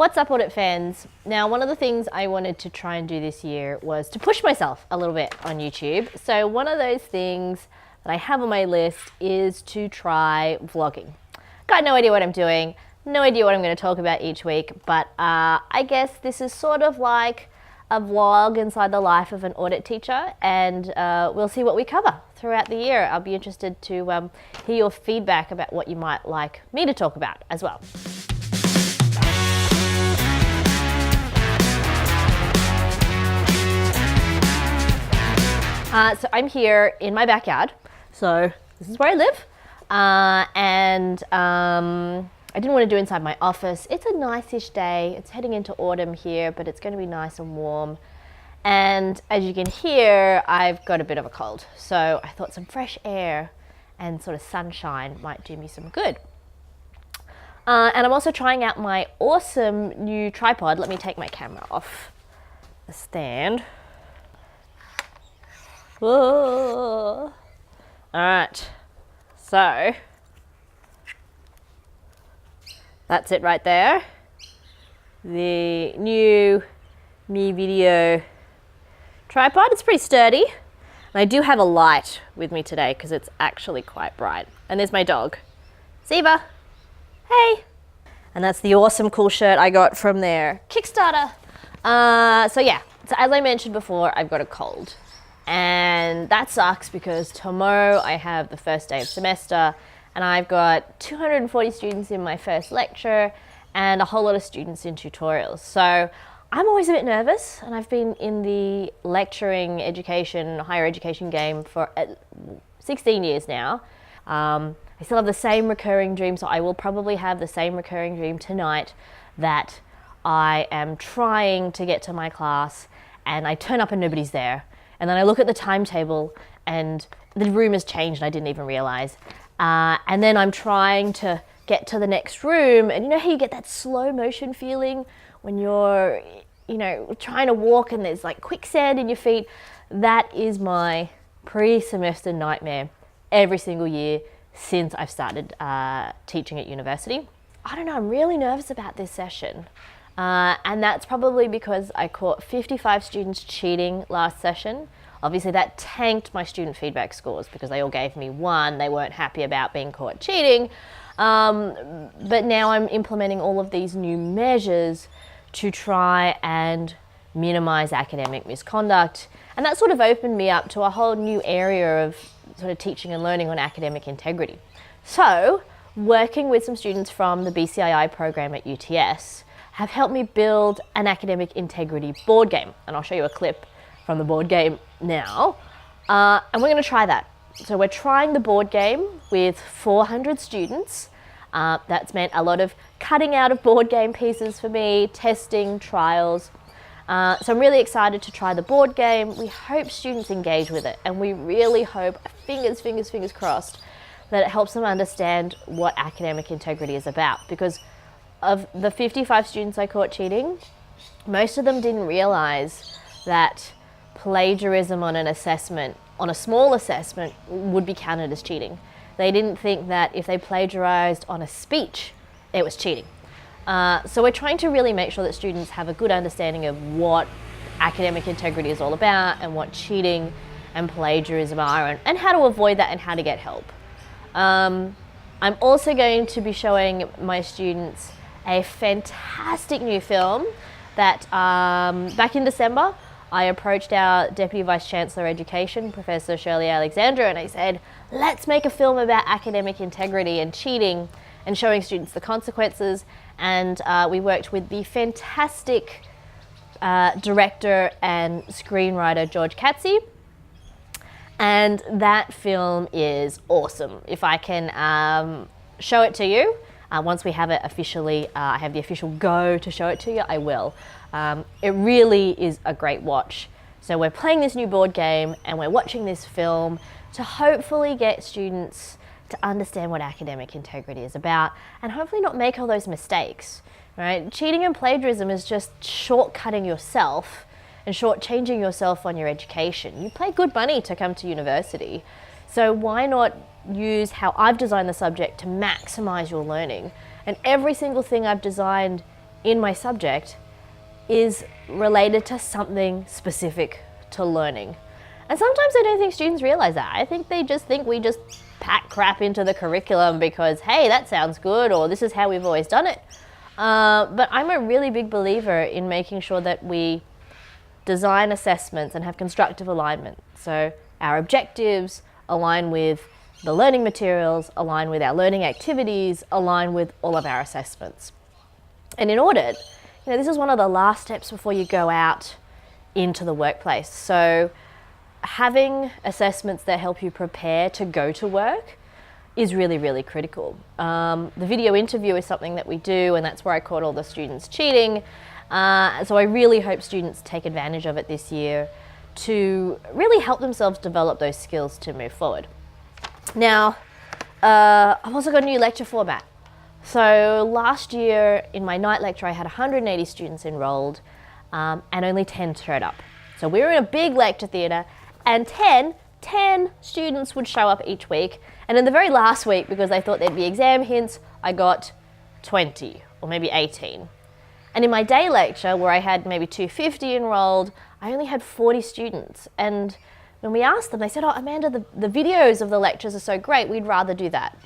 What's up, audit fans? Now, one of the things I wanted to try and do this year was to push myself a little bit on YouTube. So one of those things that I have on my list is to try vlogging. Got no idea what I'm doing, no idea what I'm going to talk about each week, but I guess this is sort of like a vlog inside the life of an audit teacher, and we'll see what we cover throughout the year. I'll be interested to hear your feedback about what you might like me to talk about as well. So I'm here in my backyard, so this is where I live, and I didn't want to do inside my office. It's a nice-ish day. It's heading into autumn here, but it's going to be nice and warm. And as you can hear, I've got a bit of a cold. So I thought some fresh air and sort of sunshine might do me some good. And I'm also trying out my awesome new tripod. Let me take my camera off the stand. Whoa. All right, so that's it right there. The new MeVideo tripod. It's pretty sturdy. And I do have a light with me today because it's actually quite bright. And there's my dog, Ziva. Hey. And that's the awesome cool shirt I got from their Kickstarter. So yeah, so as I mentioned before, I've got a cold. And that sucks because tomorrow I have the first day of semester and I've got 240 students in my first lecture and a whole lot of students in tutorials. So I'm always a bit nervous, and I've been in the lecturing education, higher education game for 16 years now. I still have the same recurring dream, so I will probably have the same recurring dream tonight that I am trying to get to my class and I turn up and nobody's there. And then I look at the timetable and the room has changed and I didn't even realize. And then I'm trying to get to the next room, and you know how you get that slow motion feeling when you're, trying to walk and there's like quicksand in your feet? That is my pre-semester nightmare every single year since I've started teaching at university. I don't know, I'm really nervous about this session. And that's probably because I caught 55 students cheating last session. Obviously that tanked my student feedback scores because they all gave me 1. They weren't happy about being caught cheating. But now I'm implementing all of these new measures to try and minimize academic misconduct. And that sort of opened me up to a whole new area of sort of teaching and learning on academic integrity. So working with some students from the BCII program at UTS have helped me build an academic integrity board game. And I'll show you a clip from the board game now. And we're going to try that. So we're trying the board game with 400 students. That's meant a lot of cutting out of board game pieces for me, testing, trials. So I'm really excited to try the board game. We hope students engage with it. And we really hope, fingers crossed, that it helps them understand what academic integrity is about. Because of the 55 students I caught cheating, most of them didn't realize that plagiarism on an assessment, on a small assessment, would be counted as cheating. They didn't think that if they plagiarized on a speech, it was cheating. So we're trying to really make sure that students have a good understanding of what academic integrity is all about and what cheating and plagiarism are, and how to avoid that and how to get help. I'm also going to be showing my students a fantastic new film that back in December, I approached our Deputy Vice Chancellor Education, Professor Shirley Alexandra, and I said, let's make a film about academic integrity and cheating and showing students the consequences. And we worked with the fantastic director and screenwriter, George Katzi. And that film is awesome. If I can show it to you, once we have it officially, I have the official go to show it to you, I will. It really is a great watch. So we're playing this new board game and we're watching this film to hopefully get students to understand what academic integrity is about and hopefully not make all those mistakes, right? Cheating and plagiarism is just shortcutting yourself and shortchanging yourself on your education. You pay good money to come to university, so why not use how I've designed the subject to maximize your learning? And every single thing I've designed in my subject is related to something specific to learning. And sometimes I don't think students realize that. I think they just think we just pack crap into the curriculum because, hey, that sounds good, or this is how we've always done it. But I'm a really big believer in making sure that we design assessments and have constructive alignment. So our objectives align with the learning materials, align with our learning activities, align with all of our assessments. And in audit, this is one of the last steps before you go out into the workplace. So having assessments that help you prepare to go to work is really, really critical. The video interview is something that we do, and that's where I caught all the students cheating. So I really hope students take advantage of it this year to really help themselves develop those skills to move forward. Now, I've also got a new lecture format. So last year in my night lecture, I had 180 students enrolled, and only 10 showed up. So we were in a big lecture theatre, and 10 students would show up each week. And in the very last week, because I thought there'd be exam hints, I got 20 or maybe 18. And in my day lecture, where I had maybe 250 enrolled, I only had 40 students. And when we asked them, they said, oh, Amanda, the videos of the lectures are so great, we'd rather do that.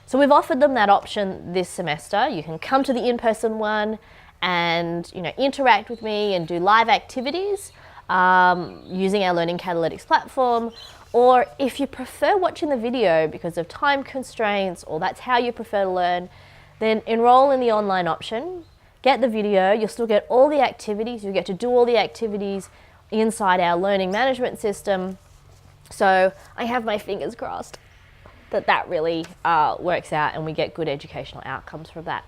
So we've offered them that option this semester. You can come to the in-person one and interact with me and do live activities using our Learning Catalytics platform. Or if you prefer watching the video because of time constraints, or that's how you prefer to learn, then enroll in the online option, get the video, you'll still get all the activities, you'll get to do all the activities inside our learning management system. So I have my fingers crossed that really works out and we get good educational outcomes from that.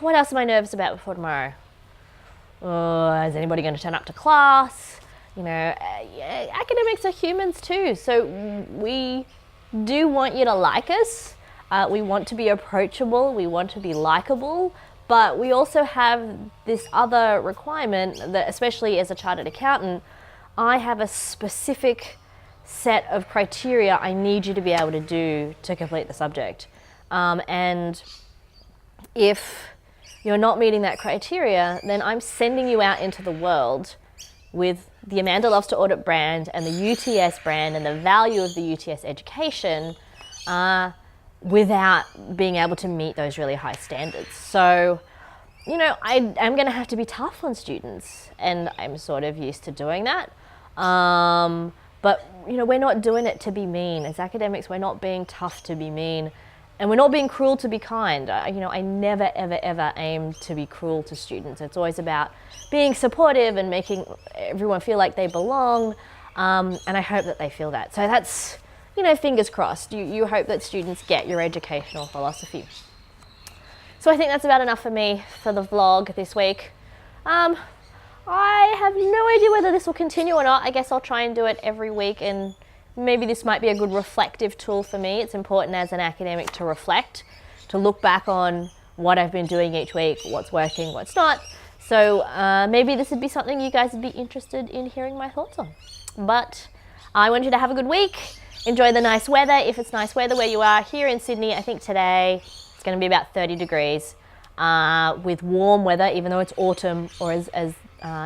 What else am I nervous about before tomorrow? Is anybody going to turn up to class? Academics are humans too, so we do want you to like us. We want to be approachable, we want to be likable, but we also have this other requirement that, especially as a chartered accountant, I have a specific set of criteria I need you to be able to do to complete the subject. And if you're not meeting that criteria, then I'm sending you out into the world with the Amanda Loves to Audit brand and the UTS brand and the value of the UTS education without being able to meet those really high standards. So, I'm going to have to be tough on students, and I'm sort of used to doing that. But, we're not doing it to be mean. As academics, we're not being tough to be mean, and we're not being cruel to be kind. I never, ever, ever aim to be cruel to students. It's always about being supportive and making everyone feel like they belong, and I hope that they feel that. So that's, fingers crossed. You hope that students get your educational philosophy. So I think that's about enough for me for the vlog this week. I have no idea whether this will continue or not. I guess I'll try and do it every week, and maybe this might be a good reflective tool for me. It's important as an academic to reflect, to look back on what I've been doing each week, what's working, what's not. So maybe this would be something you guys would be interested in hearing my thoughts on. But I want you to have a good week. Enjoy the nice weather, if it's nice weather where you are. Here in Sydney, I think today it's going to be about 30 degrees with warm weather, even though it's autumn, or as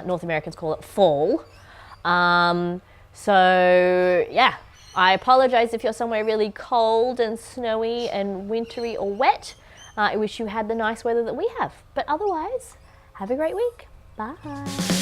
North Americans call it, fall. So yeah, I apologize if you're somewhere really cold and snowy and wintry or wet. I wish you had the nice weather that we have. But otherwise, have a great week. Bye.